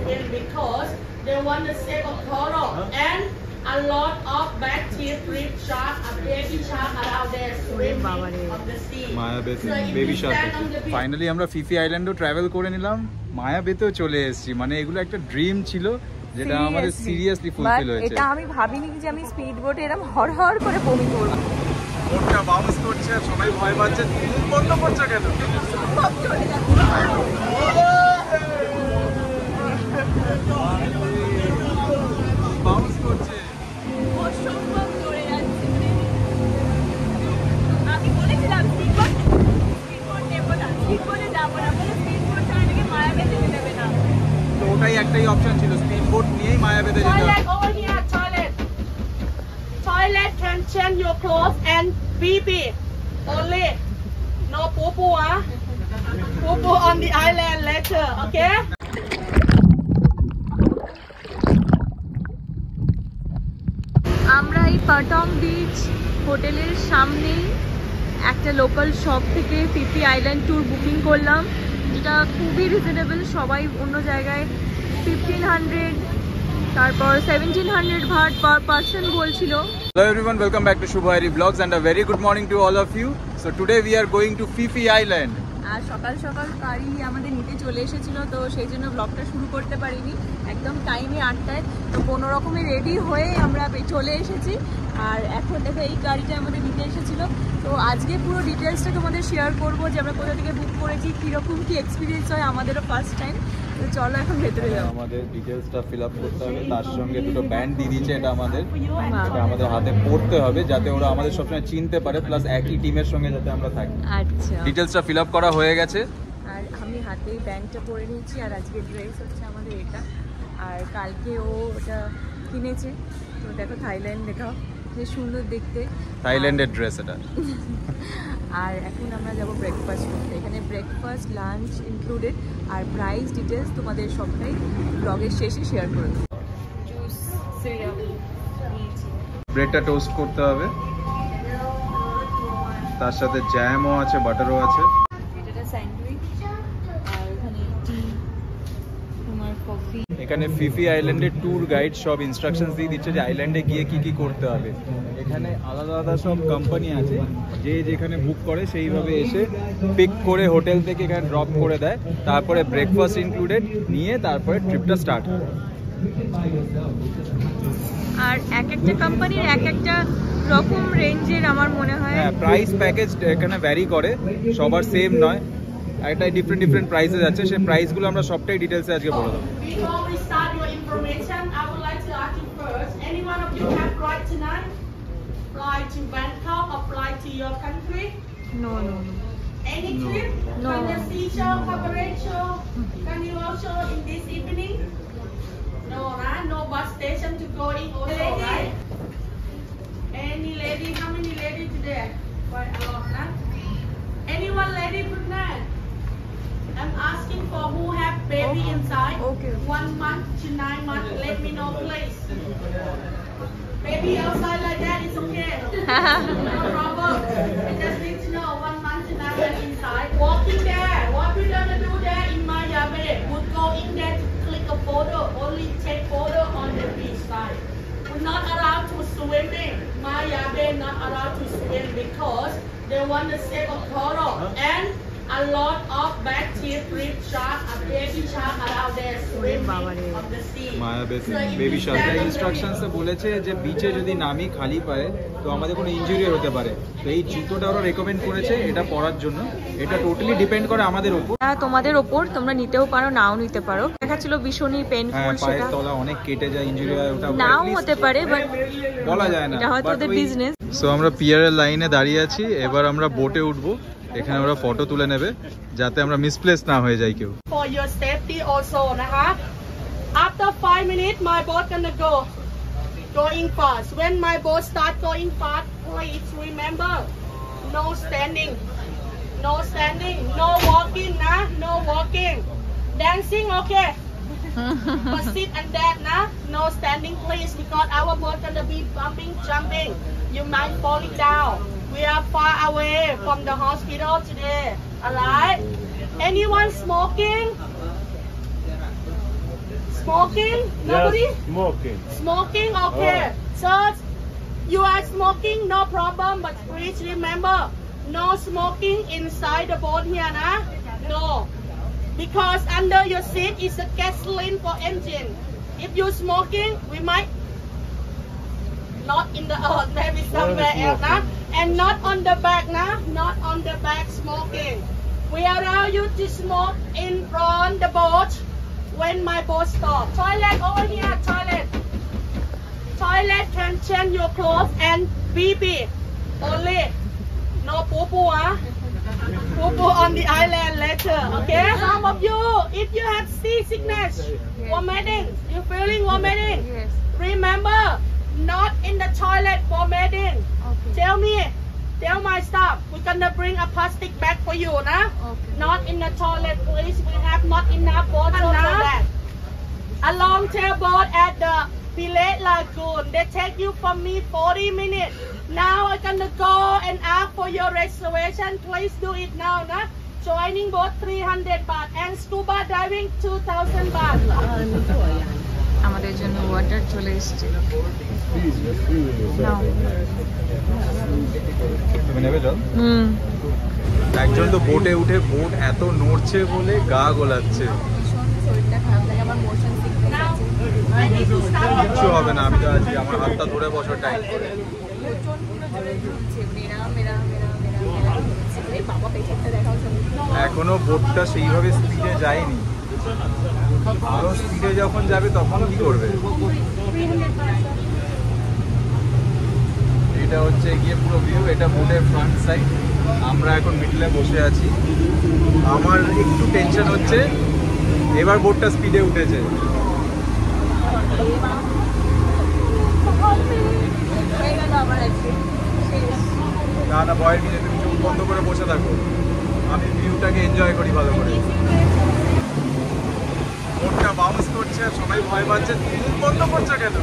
swim because they want to save a coral and a lot of bad teeth reef shark, a baby shark around there swimming on the sea. মায়াবেতে baby shark. Finally আমরা Phi Phi আইল্যান্ডও travel করে নিলাম, মায়াবেতেও চলে এসেছি। মানে এগুলো একটা ড্রিম ছিল যেটা আমাদের সিরিয়াসলি ফুলফিল হয়েছে। এটা আমি ভাবিনি যে আমি স্পিড বোটে এরকম হড়হড় করে বমি করব। বোটটা বাউন্স করছে, সবাই ভয় পাচ্ছে, বন্ধ করছে কেন? সব চলে যাচ্ছে। বাউন্স করছে, অসম্ভব চলে যাচ্ছে। আমি বলেছিলাম স্পিড বোট নেব না, স্পিড বোটে যাবো না, বলে স্পিড বোট ছাড়া নাকি মায়াবেতে যেতে না। তো ওটাই একটাই অপশন ছিল, স্পিড বোট নিয়েই মায়াবেতে যেতে হবে। Toilet over here, toilet. Toilet can change your clothes and pee only. No poo-poo, huh? Poo-poo on the island later, okay? আমরা এই পাটং বিচ হোটেলের সামনেই একটা লোকাল শপ থেকে ফিফি আইল্যান্ড ট্যুর বুকিং করলাম, যেটা খুবই রিজনেবল। সবাই অন্য জায়গায় 1500 তারপর 1700 ভাট পার পারসন বলছিল। Hello everyone, welcome back to Shubhayari Vlogs and a very good morning to all of you. So today we are going to Phi Island. আর সকাল সকাল গাড়ি আমাদের নিতে চলে এসেছিল, তো সেই জন্য ব্লগটা শুরু করতে পারিনি একদম টাইমে 8টায়। তো কোনো রকমে রেডি হয়ে আমরা চলে এসেছি। আর এখন দেখো এই গাড়িটা আমাদের নিতে এসেছিল। তো আজকে পুরো ডিটেলসটা তোমাদের শেয়ার করবো যে আমরা কোথা থেকে বুক করেছি, কীরকম কী এক্সপিরিয়েন্স হয়, আমাদেরও ফার্স্ট টাইম। তো চলো এখন ভেতরে যাও। আমাদের ডিটেলসটা ফিল আপ করতে হবে, তার সঙ্গে দুটো ব্যান্ড দিয়ে দিয়েছে, এটা আমাদের হাতে পড়তে হবে যাতে ওরা আমাদের সবসময় চিনতে পারে, প্লাস একই টিমের সঙ্গে যাতে আমরা থাকি। আচ্ছা, ডিটেলসটা ফিল আপ করা হয়ে গেছে। আর আমি হাতেই ব্যান্ডটা পরে নিয়েছি। আর আজকে ড্রেস হচ্ছে আমাদের এটা, আর কালকে ও ওটা কিনেছে। তো দেখো থাইল্যান্ড, দেখাও যে সুন্দর দেখতে, থাইল্যান্ডের ড্রেস এটা। আর এখন আমরা যাব ব্রেকফাস্ট করতে। এখানে ব্রেকফাস্ট লাঞ্চ ইনক্লুডেড, আর প্রাইস ডিটেলস তোমাদের সবটাই ব্লগের শেষে শেয়ার করে দেবো। জুস, সিরাপ নিয়েছি। ব্রেডটা টোস্ট করতে হবে, তার সাথে জ্যামও আছে, বাটারও আছে। এটা স্যান্ডউইচ, আর এখানে টি, তোমার কফি। এখানে ফিফি আইল্যান্ডের ট্যুর গাইড সব ইনস্ট্রাকশনস দিয়ে দিচ্ছে যে আইল্যান্ডে গিয়ে কি কি করতে হবে। এখানে আলাদা আলাদা সব কোম্পানি আছে, যে যেখানে বুক করে সেইভাবে এসে পিক করে হোটেল থেকে এখানে ড্রপ করে দেয়। তারপরে ব্রেকফাস্ট ইনক্লুডেড নিয়ে তারপরে ট্রিপটা স্টার্ট হয়। আর এক একটা কোম্পানির এক একটা রকম রেঞ্জের আমার মনে হয়। হ্যাঁ, প্রাইস প্যাকেজ এখানে ভ্যারি করে, সবার সেম নয়, একটা ডিফারেন্ট প্রাইসেস আছে। সেই প্রাইসগুলো আমরা সবটাই ডিটেলসে আজকে বলে দেবো। Before we start your information, I would like to ask you first, any one of you have flight tonight? Fly to Bangkok or fly to your country? No. Any trip? No. Can the seashore, Cabaret show, Carnival show in this evening? No, right? No bus station to go in also, right? Any lady? How many lady today? Quite a lot, huh? Anyone lady good night? I'm asking for who have baby inside. Okay. 1 month to 9 months. Let me know, please. Baby outside like that is okay. No problem. I just need to know 1 month to 9 months inside. Walking there. What we gonna do there in Maya Bay? We'll go in there to click a photo. Only take photo on the beach side. We're not allowed to swimming. Maya Bay not allowed to swim because they want to save a coral and a lot of bad teeth reef shark, a baby shark around there swimming on the sea. মায়াবেতে baby shark ইনস্ট্রাকশনসে বলেছে যে বিচে যদি নামি খালি পায়ে তো আমাদের কোনো ইনজুরি হতে পারে। তো এই জুতোটা ওরা রেকমেন্ড করেছে এটা পরার জন্য। এটা টোটালি ডিপেন্ড করে আমাদের উপর, তোমাদের ওপর, তোমরা নিতেও পারো নাও নিতে পারো। দেখাচ্ছিল ভীষণই পেইনফুল, পায়ের তলা অনেক কেটে যায়, ইনজুরি হয়, ওটা নাও হতে পারে, বাট বলা যায় না, এটা হয়তো ওদের বিজনেস। সো আমরা পিয়ারের লাইনে দাঁড়িয়ে আছি, এবার আমরা বোটে উঠবো। এখানে ওরা ফটো তুলে নেবে যাতে আমরা মিসপ্লেস না হয়ে যাই কেউ। For your safety also, naha. After 5 minutes, my boat gonna going fast. When my boat start going fast, please remember, no standing, no walking, nah, no walking. Dancing, okay. But sit and that, nah, no standing, please, because our boat gonna be bumping, jumping. You might falling down. We are far away from the hospital today. Alright? Anyone smoking? Smoking? Nobody? Yes, smoking. Smoking? Okay. So you are smoking, no problem, but please remember, no smoking inside the boat here, nah? No. Because under your seat is a gasoline for engine. If you smoking, we might not in the earth, maybe somewhere else, nah? And not on the back, nah? Not on the back smoking. We allow you to smoke in front the boat when my boat stop. Toilet over here, toilet. Toilet can change your clothes and BB only. No poo-poo, huh? Poo-poo on the island later, okay? Some of you, if you have seasickness, vomiting, you feeling vomiting, Yes. remember, not in the toilet vomiting. Okay. Tell my staff, we're gonna bring a plastic bag for you, nah? Okay. Not in the toilet, please. We have not enough water for that. A long tail boat at the Pilet Lagoon. They take you from me 40 minutes. Now I'm gonna go and ask for your reservation. Please do it now, nah? Joining boat 300 baht and scuba diving 2000 baht. আমাদের জন্য water চলে এসছে নাও। তুমি নেবে জল? হুম। একজন তো বোটে উঠে বোট এত নড়ছে বলে গা গোলাচ্ছে। ভীষণ শরীরটা খারাপ লাগে, আমার মোশন সিকনেস Now, আছে। I need to start. কিচ্ছু হবে না, আমি তো আছি, আমার হাতটা ধরে বসো টাইট করে। লোচন পুরো জোরে ঝুলছে, মেরা মেরা মেরা মেরা মেরা ঝুলছে। এই বাবা পেছনটা দেখাও সব। এখনো বোটটা সেইভাবে স্পিডে যায়নি, আরো স্পিডে যখন যাবে তখন কি করবে? এটা হচ্ছে গিয়ে পুরো ভিউ, এটা বোটের ফ্রন্ট সাইড। আমরা এখন মিডলে বসে আছি। আমার একটু টেনশন হচ্ছে, এবার বোটটা স্পিডে উঠেছে। হয়ে গেল আমার একদিন শেষ। না না, ভয়ের কিছু, তুমি চোখ বন্ধ করে বসে থাকো, আমি ভিউটাকে এনজয় করি ভালো করে। বোটটা বাউন্স করছে, সবাই ভয় পাচ্ছে, তুমি মুখ বন্ধ করছো কেন?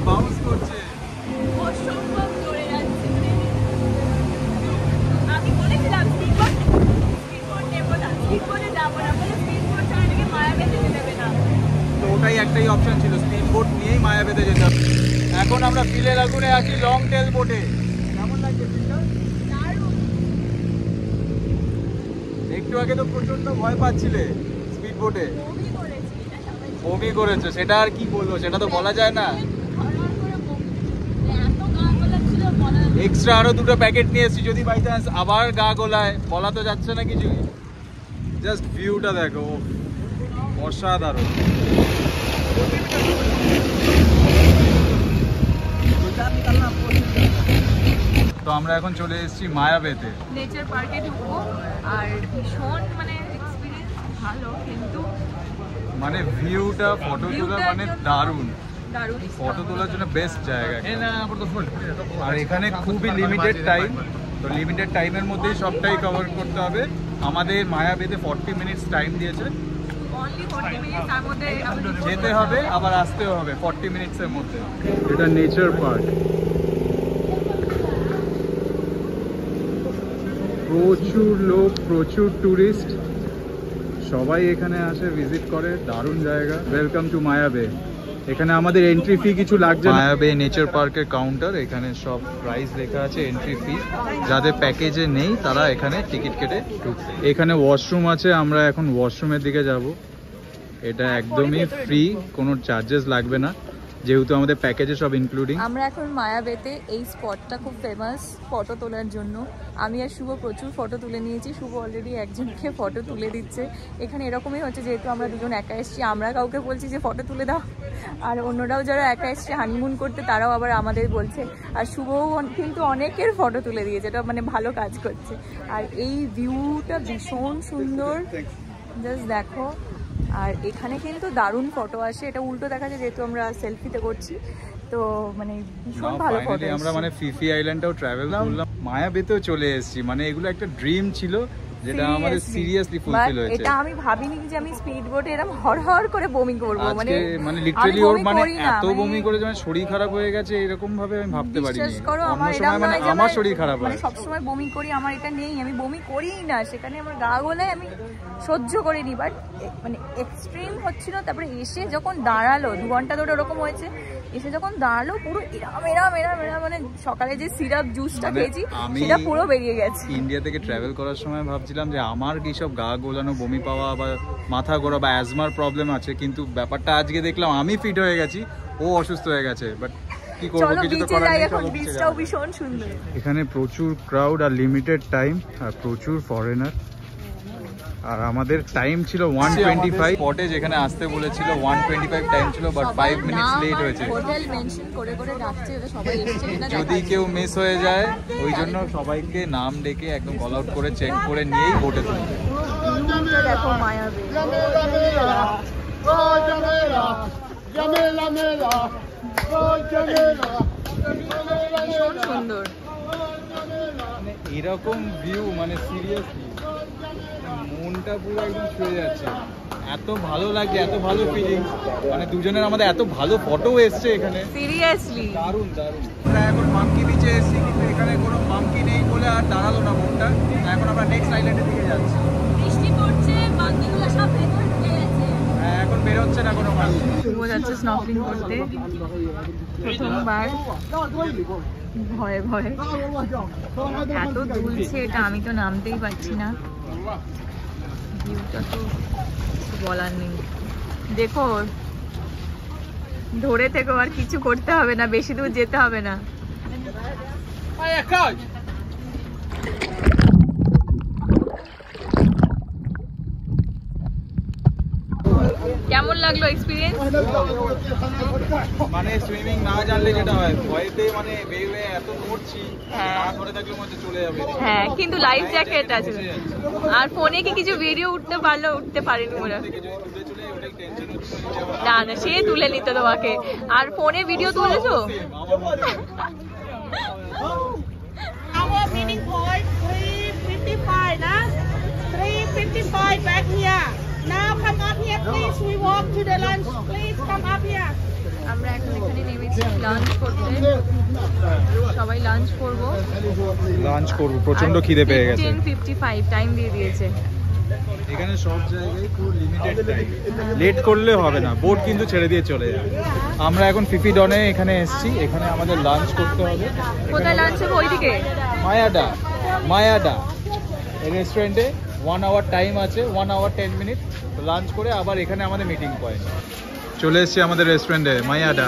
বাউন্স করছে। অসম্ভব জোরে যাচ্ছে। আমি বলেছিলাম স্পিডবোট নেবো না, স্পিডবোটে যাবো না, বলে স্পিডবোট ছাড়া নাকি মায়াবে যেতে দেবে না। তো ওটাই একটাই অপশন ছিল, স্পিড বোট নিয়েই মায়াবেতে যেতে হবে। এখন আমরা পিলে লাগুনে আছি লং টেল বোটে। কেমন লাগছে ফিলটা? দারুণ। একটু আগে তো প্রচন্ড ভয় পাচ্ছিলে স্পিড বোটে, বমি করেছি, এটা সবাই বমি করেছো, সেটা আর কি বলবো, সেটা তো বলা যায় না। ঘরঘর করে বমি। এত গা গোলাচ্ছিল বলা যাবে না। এক্সট্রা আরো দুটো প্যাকেট নিয়ে এসেছি, যদি বাই চান্স আবার গা গোলায়, বলা তো যাচ্ছে না কিছু। জাস্ট ভিউটা দেখো, অসাধারণ। তো আমরা এখন চলে এসেছি মায়াবেতে। নেচার পার্কে ঢুকবো, আর ভীষণ মানে এক্সপিরিয়েন্স ভালো, কিন্তু মানে ভিউটা, ফটো তোলা মানে দারুণ। দারুণ ফটো তোলার জন্য বেস্ট জায়গা। আর এখানে খুবই লিমিটেড টাইম, তো লিমিটেড টাইমের মধ্যেই সবটাই কভার করতে হবে। আমাদের মায়াবেতে 40 মিনিটস টাইম দিয়েছে, অনলি 40 মিনিট, তার মধ্যে আমাদের যেতে হবে আবার আসতেও হবে 40 মিনিটসের মধ্যে। এটা নেচার পার্ক, প্রচুর লোক, প্রচুর টুরিস্ট, সবাই এখানে আসে, ভিজিট করে। দারুণ জায়গা। Welcome to মায়াবে। এখানে আমাদের এন্ট্রি ফি কিছু লাগছে না। মায়াবে নেচার পার্কের কাউন্টার, এখানে সব প্রাইস লেখা আছে, এন্ট্রি ফি। যাদের প্যাকেজে নেই তারা এখানে টিকিট কেটে ঢুকবে। এখানে ওয়াশরুম আছে, আমরা এখন ওয়াশরুমের দিকে যাব। এটা একদমই ফ্রি, কোনো চার্জেস লাগবে না, যেহেতু আমাদের প্যাকেজে সব ইনক্লুডিং। আমরা এখন মায়াবেতে, এই স্পটটা খুব ফেমাস ফটো তোলার জন্য। আমি আর শুভ প্রচুর ফটো তুলে নিয়েছি, শুভ অলরেডি একজনকে ফটো তুলে দিচ্ছে। এখানে এরকমই হচ্ছে, যেহেতু আমরা দুজন একা এসেছি, আমরা কাউকে বলছি যে ফটো তুলে দাও, আর অন্যরাও যারা একা এসছে হানিমুন করতে তারাও আবার আমাদের বলছে। আর শুভও কিন্তু অনেকের ফটো তুলে দিয়েছে, এটা মানে ভালো কাজ করছে। আর এই ভিউটা ভীষণ সুন্দর, জাস্ট দেখো। আর এখানে কিন্তু দারুণ ফটো আসে, এটা উল্টো দেখা যায় যেহেতু আমরা সেলফিতে করছি, তো মানে ভীষণ ভালো ফটো। আমরা মানে ফিফি আইল্যান্ডটাও ট্রাভেল করলাম, মায়াবেতেও চলে এসেছি। মানে এগুলো একটা ড্রিম ছিল যেটা আমাদের সিরিয়াসলি ফুলফিল হয়েছে। এটা আমি ভাবিনি যে আমি স্পিড বোটে এরকম হড়হড় করে বমি করব, মানে লিটারালি ওর মানে এত বমি করে যে শরীর খারাপ হয়ে গেছে এরকম ভাবে আমি ভাবতে পারিনি। বিশ্বাস করো আমার আমার শরীর খারাপ হয়, মানে সব সময় বমি করি, আমার এটা নেই, আমি বমি করিই না, সেখানে আমার গা গোলায় আমি সহ্য করে নি, বাট মানে এক্সট্রিম হচ্ছিল। তারপরে এসে যখন দাঁড়ালো 2 ঘন্টা ধরে ওরকম হয়েছে, এসে যখন দাঁড়ালো পুরো এরাম মানে সকালে যে সিরাপ জুসটা খেয়েছি সেটা পুরো বেরিয়ে গেছে। ইন্ডিয়া থেকে ট্রাভেল করার সময় ভাবছিলাম যে আমার কি সব গা গোলানো, বমি পাওয়া বা মাথা ঘোরা বা অ্যাজমার প্রবলেম আছে, কিন্তু ব্যাপারটা আজকে দেখলাম আমি ফিট হয়ে গেছি, ও অসুস্থ হয়ে গেছে। বাট কি করব, কিছু তো করার নেই। এখন বিচটাও ভীষণ সুন্দর। এখানে প্রচুর ক্রাউড আর লিমিটেড টাইম আর প্রচুর ফরেনার। আর আমাদের টাইম ছিল 125 স্পটে, যেখানে আসতে বলেছিল 125 টাইম ছিল, বাট 5 মিনিটস লেট হয়েছে। হোটেল মেনশন করে করে ডাকছে, এটা সবাই এসেছে কিনা যদি কেউ মিস হয়ে যায় ওই জন্য সবাইকে নাম ডেকে একদম কল আউট করে চেক করে নিয়েই বোটে তুলবে। দেখো মায়াবী সুন্দর এরকম ভিউ, মানে সিরিয়াসলি মনটা পুরো একদম ছুঁয়ে যাচ্ছে, এত ভালো লাগে, এত ভালো ফিলিং। মানে দুজনের আমাদের এত ভালো ফটো এসছে এখানে, সিরিয়াসলি দারুণ দারুণ। আমরা এখন মাঙ্কি বিচে এসেছি, কিন্তু এখানে কোনো মাঙ্কি নেই বলে আর দাঁড়ালো না বোটটা। এখন আমরা নেক্সট আইল্যান্ডের দিকে যাচ্ছি। বৃষ্টি পড়ছে, মাঙ্কিগুলো সব ভেতর ঢুকে গেছে। হ্যাঁ, এখন বেরোচ্ছে না কোনো মাঙ্কি। ও যাচ্ছে স্নর্কেলিং করতে প্রথমবার, ভয়ে ভয়ে এত দুলছে, এটা আমি তো নামতেই পারছি না। ভিউটা তো কিছু বলার নেই। দেখো ধরে থেকো, আর কিছু করতে হবে না, বেশি দূর যেতে হবে না। কেমন লাগলো এক্সপিরিয়েন্স? মানে সুইমিং না জানলে যেটা হয়, ভয়তে মানে বেয়ে এত পড়ছি, না ধরে থাকলে মধ্যে চলে যাবে। হ্যাঁ, কিন্তু লাইফ জ্যাকেট আছে। আর ফোনে কি কিছু ভিডিও উঠতে পারলো? উঠতে পারিনি ওরা। না না, সে তুলে নিত তোমাকে। আর ফোনে video তুলেছো? Our meeting point 3:55 na 3:55 back here. Now come up here please, we walk to the lunch, please come up here. আমরা এখন এখানে নেমেছি লাঞ্চ করতে, সবাই লাঞ্চ করবো। লাঞ্চ করবো, প্রচন্ড খিদে পেয়ে গেছে। 10:55 টাইম দিয়ে দিয়েছে। এখানে সব জায়গায় পুরো লিমিটেড টাইম, লেট করলে হবে না, বোট কিন্তু ছেড়ে দিয়ে চলে যাবে। আমরা এখন ফিফি ডনে এখানে এসেছি, এখানে আমাদের লাঞ্চ করতে হবে। কোথায় লাঞ্চ হবে? ওইদিকে মায়াডা এই রেস্টুরেন্টে 1 আওয়ার টাইম আছে, 1 আওয়ার 10 মিনিট লাঞ্চ করে আবার এখানে আমাদের মিটিং পয়েন্ট। চলে এসেছি আমাদের রেস্টুরেন্টে মায়াডা।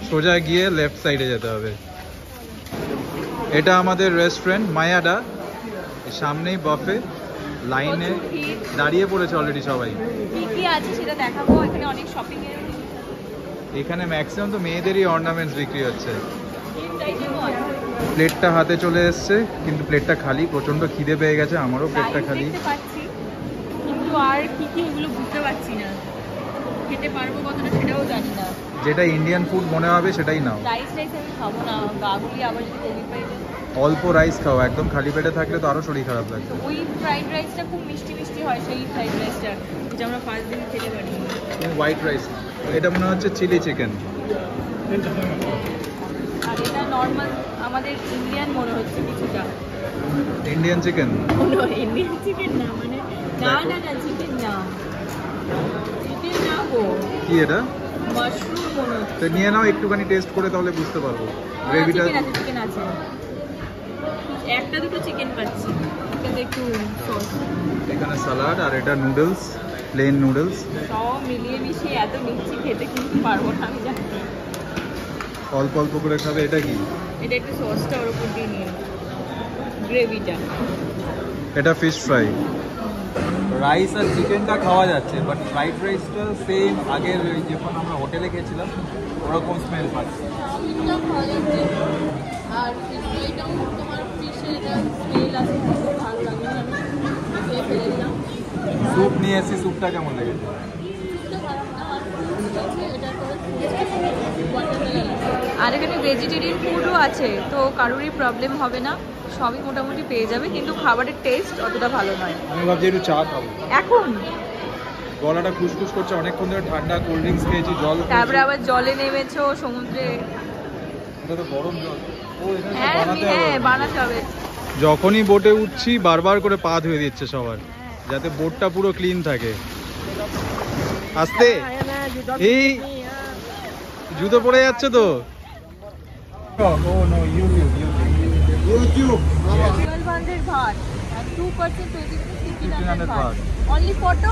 সোজা গিয়ে লেফট সাইডে যেতে হবে। এটা আমাদের রেস্টুরেন্ট মায়াডা, সামনেই বাফে, লাইনে দাঁড়িয়ে পড়েছে অলরেডি সবাই। কি কি আছে সেটা দেখাবো। এখানে অনেক শপিং এর, এখানে ম্যাক্সিমাম তো মেয়েদেরই অর্নামেন্টস বিক্রি হচ্ছে। প্লেটটা হাতে চলে এসছে, কিন্তু প্লেটটা খালি, প্রচন্ড খিদে পেয়ে গেছে, আমারও প্লেটটা খালি। কিন্তু আর কি কি এগুলো বুঝতে পারছি না, খেতে পারবো কতটা সেটাও জানি না। যেটা ইন্ডিয়ান ফুড মনে হবে সেটাই নাও। রাইস আমি খাবো না, গাগুলি আবার যদি কবি পাই। অল্প রাইস খাও, একদম খালি পেটে থাকলে তো আরো শরীর খারাপ লাগবে। ওই ফ্রাইড রাইসটা খুব মিষ্টি মিষ্টি হয়, সেই ফ্রাইড রাইসটা যেটা আমরা ফার্স্ট দিন খেতে পারি। হোয়াইট রাইস, এটা মনে হচ্ছে চিলি চিকেন। আর এটা নর্মাল আমাদের ইন্ডিয়ান মনে হচ্ছে কিছুটা। Indian chicken? ইন্ডিয়ান চিকেন না, মানে না না না চিকেন না, চিকেন না গো। কি এটা? মাশরুম মনে হচ্ছে। তো নিয়ে নাও একটুখানি টেস্ট করে, তাহলে বুঝতে পারবো। গ্রেভিটা চিকেন আছে, একটা দুটো চিকেন পাচ্ছি, কিন্তু একটু সস। এখানে সালাড আর এটা নুডলস, প্লেন নুডলস। সব মিলিয়ে মিশিয়ে এত মিষ্টি খেতে কিন্তু পারবো না আমি জানি। অল্প অল্প করে খাবে। এটা কি? এটা একটু সসটা ওর উপর দিয়ে নিয়ে, গ্রেভিটা। এটা ফিশ ফ্রাই। রাইস আর চিকেনটা খাওয়া যাচ্ছে, বাট ফ্রাইড রাইসটা সেম আগের যখন আমরা হোটেলে খেয়েছিলাম ওরকম স্মেল পাচ্ছি। আর ফিশ ফ্রাইটাও তোমার ফিশের স্মেল আছে, খুব ভালো লাগে। আমি খেয়ে ফেলে দিলাম। স্যুপ নিয়ে এসেছি, স্যুপটা কেমন লেগেছে? আর এখানে ভেজিটেরিয়ান ফুডও আছে, তো কারোরই প্রবলেম হবে না, সবই মোটামুটি পেয়ে যাবে, কিন্তু খাবারের টেস্ট অতটা ভালো নয়। আমি ভাবছি একটু চা খাবো এখন গলাটা খুশখুশ করছে, অনেকক্ষণ ধরে ঠান্ডা কোল্ড ড্রিঙ্কস খেয়েছি, জল তারপরে আবার জলে নেমেছো সমুদ্রে। এটা তো গরম জল। ও এখানে হ্যাঁ বানাতে হবে। হ্যাঁ বানাতে হবে। যখনই বোটে উঠছি বারবার করে পা ধুয়ে দিচ্ছে সবার, যাতে বোটটা পুরো ক্লিন থাকে। আস্তে, এই জুতো পড়ে যাচ্ছে তো। YouTube 1200 baht and 2% 1500 baht. Only photo.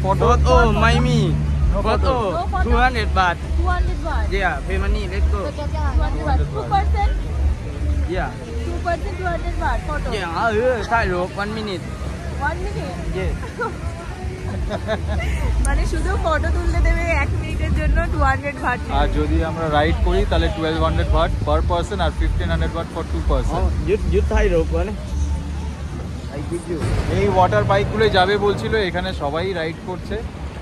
Photo, Miami. Photo, No photo. 200 baht. 200 baht. Yeah, pay money, let's go. 200 baht. 2%. Yeah. 2% 200 baht. Photo. Yeah, Thai rope, 1 minute. 1 minute. Yeah. মানে শুধু ফটো তুলতে দেবে 1 মিনিটের জন্য 200 বাট। আর যদি আমরা রাইড করি তাহলে 1200 বাট পার পারসন আর 1500 baht for 2 person. You Thai rope, one. I give you. এই ওয়াটার বাইকগুলো যাবে বলছিল, এখানে সবাই রাইড করছে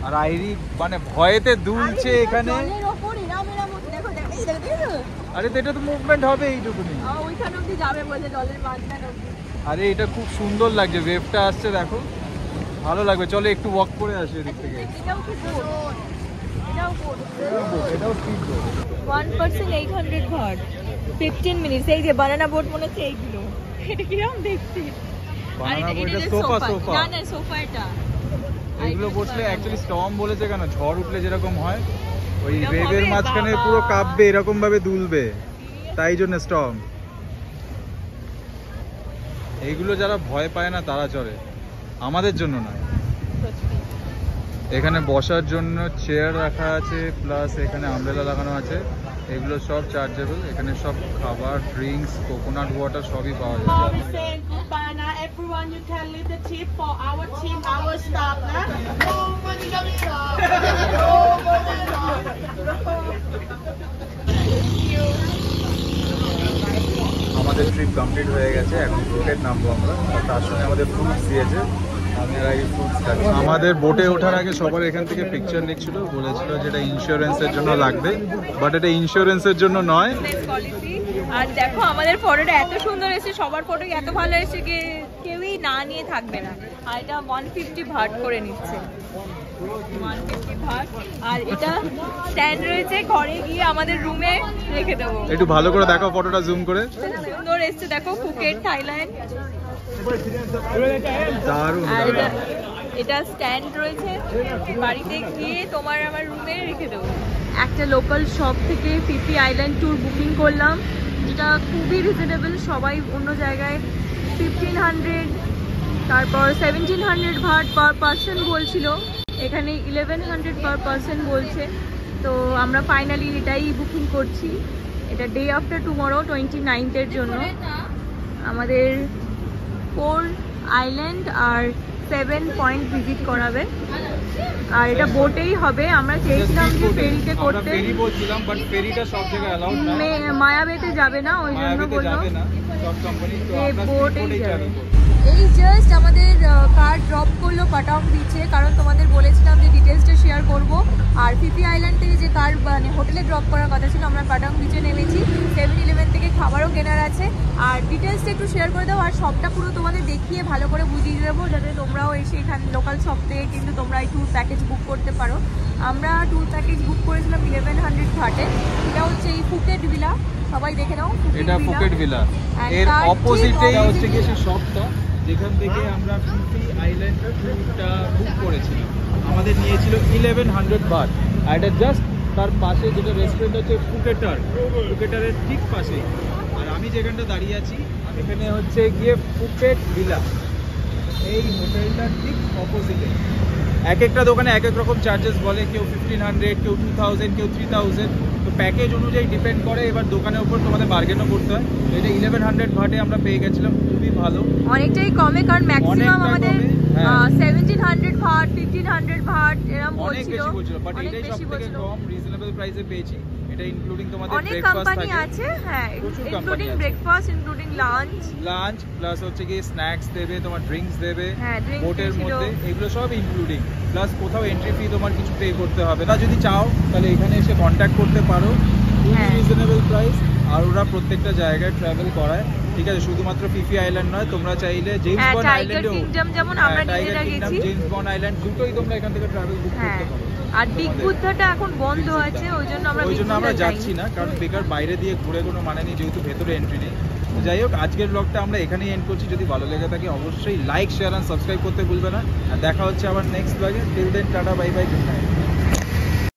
আর আইরি মানে ভয়েতে দুলছে এখানে। জলের উপর এরাম দেখো এই দেখো। আরে তো এটা তো মুভমেন্ট হবে এইটুকুনি। ওইখানে অবধি যাবে বলে জলের মাঝখানে অবধি। আরে এটা খুব সুন্দর লাগছে, ওয়েভটা আসছে দেখো, ভালো লাগবে। চলো একটু ওয়াক করে আসি এদিক থেকে। এটাও কি বোট? এটাও বোট। এটাও স্পিড বোট। 1% 800 baht 15 minutes. এই যে বানানা বোট মনে হচ্ছে এইগুলো। এটা কিরকম দেখতে? বানানা বোটে সোফা না না সোফা এটা। এগুলো বসলে অ্যাকচুয়ালি স্টর্ম বলেছে কেন, ঝড় উঠলে যেরকম হয় ওই এরকম ওয়েভের হবে, মাঝখানে বাবা। পুরো কাঁপবে, এরকম ভাবে দুলবে, তাই জন্য স্টর্ম। এইগুলো যারা ভয় পায় না তারা চড়ে, আমাদের জন্য নয়। এখানে বসার জন্য চেয়ার রাখা আছে, প্লাস এখানে আমব্রেলা লাগানো আছে। এগুলো সব চার্জেবল। এখানে সব খাবার, ড্রিঙ্কস, কোকোনাট ওয়াটার সবই পাওয়া যায়। Before we say goodbye now, everyone you can leave the tip for our team, our staff. No money coming up. No money আমাদের ট্রিপ কমপ্লিট হয়ে গেছে, এখন ফুকেট নামবো আমরা। আর তার সঙ্গে আমাদের ফ্রুটস দিয়েছে, আমি আর এই ফ্রুটস খাচ্ছি। আমাদের বোটে ওঠার আগে সবার এখান থেকে পিকচার নিচ্ছিল, বলেছিল যেটা ইন্স্যুরেন্সের জন্য লাগবে, বাট এটা ইন্স্যুরেন্সের জন্য নয়। পলিসি। আর দেখো আমাদের ফটোটা এত সুন্দর এসেছে, সবার ফটো এত ভালো এসেছে যে কেউই না নিয়ে থাকবে না। আর এটা 150 ভাট করে নিচ্ছে, 150 ভাট। আর এটা স্ট্যান্ড রয়েছে, ঘরে গিয়ে আমাদের রুমে রেখে দেবো। একটু ভালো করে দেখো ফটোটা জুম করে। সুন্দর এসেছে দেখো, ফুকেট থাইল্যান্ড। দারুণ আর দারুণ। এটা স্ট্যান্ড রয়েছে, বাড়িতে গিয়ে তোমার আমার রুমে রেখে দেবো। একটা লোকাল শপ থেকে পিপি আইল্যান্ড ট্যুর বুকিং করলাম, যেটা খুবই রিজনেবল। সবাই অন্য জায়গায় 1500 তারপর 1700 ভাট পার পারসন বলছিল, এখানে 1100 পার পারসন বলছে। তো আমরা ফাইনালি এটাই বুকিং করছি। এটা ডে আফটার টুমরো 29th জন্য। আমাদের 4 আইল্যান্ড আর 7 পয়েন্ট ভিজিট করাবে। আর এটা বোটেই হবে, আমরা চেয়েছিলাম যে ফেরিতে করতে, ফেরি বলছিলাম, বাট ফেরিটা সব জায়গায় অ্যালাউড না, মায়াবেতে যাবে না, ওই জন্য মায়াবীতে বললো যাবে না সব কোম্পানি, তো যে আমরা বোটেই বোটেই যাবে। যাবো। এই জাস্ট আমাদের কার ড্রপ করলো পাটাং বিচে, কারণ তোমাদের বলেছিলাম যে ডিটেলসটা শেয়ার করব। আর পিপি আইল্যান্ড থেকে যে কার মানে হোটেলে ড্রপ করার কথা ছিল, আমরা পাটাং বিচে নেমেছি। 7-11 থেকে খাবারও কেনার আছে। আর ডিটেলসটা একটু শেয়ার করে দাও, আর সবটা পুরো তোমাদের দেখিয়ে ভালো করে বুঝিয়ে দেবো, যাতে তোমরাও এসে এখানে লোকাল শপ থেকে কিন্তু তোমরা এই ট্যুর প্যাকেজ বুক করতে পারো। আমরা ট্যুর প্যাকেজ বুক করেছিলাম 1100 ভাটে। এটা হচ্ছে এই ফুকেট ভিলা, সবাই দেখে নাও। এটা ফুকেট ভিলা, And এর তার ঠিক অপোজিটে opposite হচ্ছে গিয়ে সেই শপটা যেখান থেকে আমরা পিপি আইল্যান্ডের ট্যুরটা বুক করেছিলাম। আমাদের নিয়েছিল 1100 বাট। আর এটা জাস্ট তার পাশে যেটা রেস্টুরেন্ট হচ্ছে ফুকেটারের ঠিক পাশে। আর আমি যেখানটা দাঁড়িয়ে আছি এখানে হচ্ছে গিয়ে ফুকেট ভিলা, এই হোটেলটার ঠিক অপোজিটে। এক একটা দোকানে এক এক রকম চার্জেস বলে, কেউ 1500, কেউ 2000, কেউ 3000। তো প্যাকেজ অনুযায়ী ডিপেন্ড করে, এবার দোকানের উপর তোমাদের বার্গেনও করতে হয়। তো এটা 1100 ভাটে আমরা পেয়ে গেছিলাম, খুবই ভালো, অনেকটাই কমে, কারণ ম্যাক্সিমাম অনেকটা আমাদের কমে, হ্যাঁ। 1700 ভাট 1500 ভাট এরকম অনেক বলছিল, বেশি বলছিল, বাট অনেক এটাই বেশি সবথেকে বলছিল। কম রিজনেবল প্রাইসে পেয়েছি। এটা ইনক্লুডিং তোমাদের অনেক ব্রেকফাস্ট কোম্পানি থাকে, আছে, হ্যাঁ, প্রচুর ইনক্লুডিং company আছে। ব্রেকফাস্ট, ইনক্লুডিং লাঞ্চ প্লাস হচ্ছে গিয়ে স্ন্যাক্স দেবে, তোমার ড্রিঙ্কস দেবে হ্যাঁ, drinks বোটের ছিল। মধ্যে, এগুলো সব ইনক্লুডিং। প্লাস কোথাও এন্ট্রি ফি তোমার কিছু পে করতে হবে না। যদি চাও তাহলে এখানে এসে কন্ট্যাক্ট করতে পারো, হ্যাঁ। Reasonable price. আর ওরা প্রত্যেকটা জায়গায় ট্রাভেল করায়, ঠিক আছে, শুধুমাত্র ফিফি আইল্যান্ড নয়, তোমরা চাইলে জেমস বন্ড টাইগার আইল্যান্ডেও, কিংডম যেমন আমরা নিজেরা গেছি, জেমস বন্ড আইল্যান্ড দুটোই তোমরা এখান থেকে ট্রাভেল বুক হ্যাঁ। করতে পারো। আর বিগ বুদ্ধাটা এখন বন্ধ আছে, ওই জন্য আমরা যাচ্ছি না, কারণ বেকার বাইরে দিয়ে ঘুরে কোনো মানে নেই, যেহেতু ভেতরে এন্ট্রি নেই। তো যাই হোক, আজকের ব্লগটা আমরা এখানেই এন্ড করছি। যদি ভালো লেগে থাকে অবশ্যই লাইক, শেয়ার আর সাবস্ক্রাইব করতে ভুলবে না। আর দেখা হচ্ছে আবার নেক্সট ব্লগে। Till then tata, bye bye, good night.